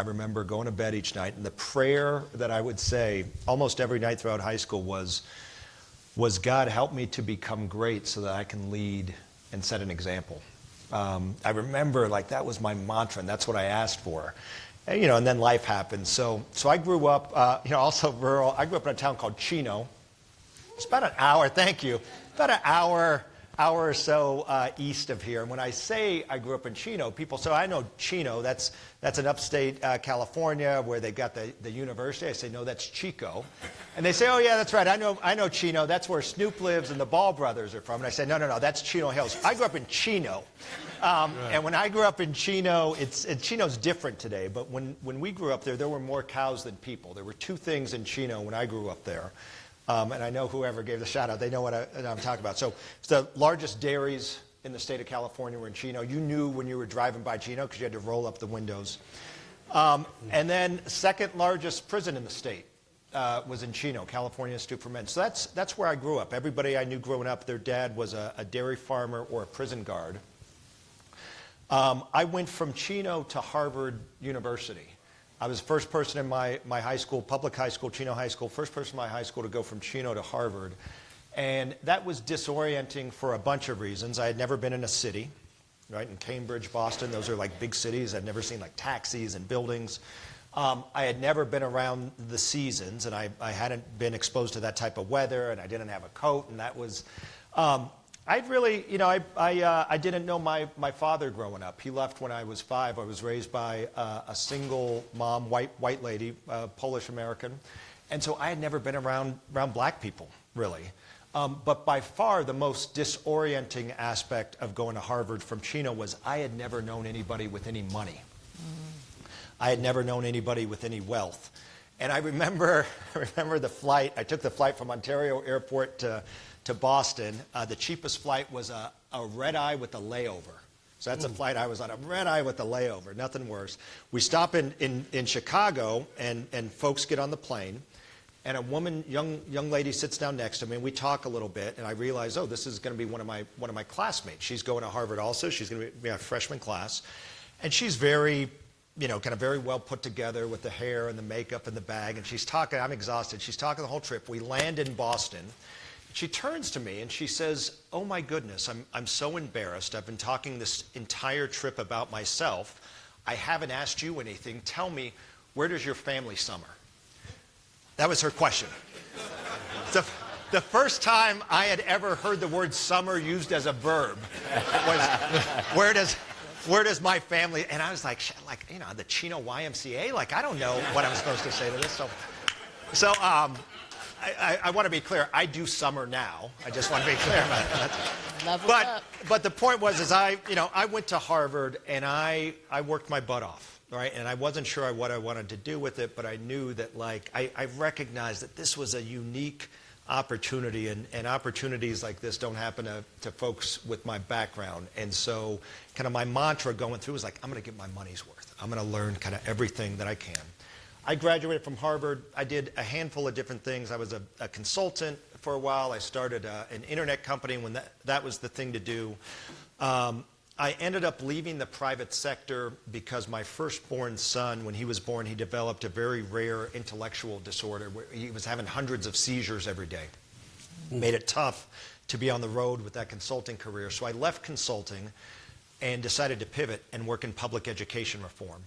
I remember going to bed each night, and the prayer that I would say almost every night throughout high school was God, help me to become great so that I can lead and set an example. I remember like that was my mantra, and that's what I asked for. And, and then life happened. So I grew up, also rural. I grew up in a town called Chino. It's about an hour, thank you, about an hour or so east of here. And when I say I grew up in Chino, people say, I know Chino, that's in upstate California where they've got the university. I say, no, that's Chico. And they say, oh yeah, that's right, I know Chino, that's where Snoop lives and the Ball brothers are from. And I say, no, that's Chino Hills. I grew up in Chino. Right. And when I grew up in Chino, Chino's different today, but when we grew up there were more cows than people. There were two things in Chino when I grew up there. And I know whoever gave the shout out, they know what I'm talking about. So it's the largest dairies in the state of California were in Chino. You knew when you were driving by Chino because you had to roll up the windows. And then second largest prison in the state was in Chino, California Institute for Men. So that's where I grew up. Everybody I knew growing up, their dad was a dairy farmer or a prison guard. I went from Chino to Harvard University. I was the first person in my high school, public high school, Chino High School, first person in my high school to go from Chino to Harvard. And that was disorienting for a bunch of reasons. I had never been in a city, right? In Cambridge, Boston, those are like big cities. I'd never seen like taxis and buildings. I had never been around the seasons, and I hadn't been exposed to that type of weather, and I didn't have a coat, and that was... I really, I didn't know my father growing up. He left when I was 5. I was raised by a single mom, white lady, Polish American. And so I had never been around black people, really. But by far the most disorienting aspect of going to Harvard from Chino was I had never known anybody with any money. I had never known anybody with any wealth. And I remember the flight. I took the flight from Ontario Airport to Boston. The cheapest flight was a red-eye with a layover. So that's a flight I was on, a red-eye with a layover, nothing worse. We stop in Chicago, and folks get on the plane, and a woman, young lady sits down next to me, and we talk a little bit, and I realize, oh, this is going to be one of my classmates. She's going to Harvard also. She's going to be a freshman class. And she's very, kind of very well put together with the hair and the makeup and the bag, and she's talking, I'm exhausted. She's talking the whole trip. We land in Boston. She turns to me and she says, oh my goodness, I'm so embarrassed. I've been talking this entire trip about myself. I haven't asked you anything. Tell me, where does your family summer? That was her question. The first time I had ever heard the word summer used as a verb was, where does my family, and I was like, the Chino YMCA? Like, I don't know what I'm supposed to say to this. So I want to be clear. I do summer now. I just want to be clear about that. But the point was, I went to Harvard and I worked my butt off, right? And I wasn't sure what I wanted to do with it, but I knew that I recognized that this was a unique opportunity, and opportunities like this don't happen to folks with my background. And so kind of my mantra going through was like, I'm going to get my money's worth. I'm going to learn kind of everything that I can. I graduated from Harvard. I did a handful of different things. I was a consultant for a while. I started an internet company when that was the thing to do. I ended up leaving the private sector because my firstborn son, when he was born, he developed a very rare intellectual disorder where he was having hundreds of seizures every day. Made it tough to be on the road with that consulting career. So I left consulting and decided to pivot and work in public education reform.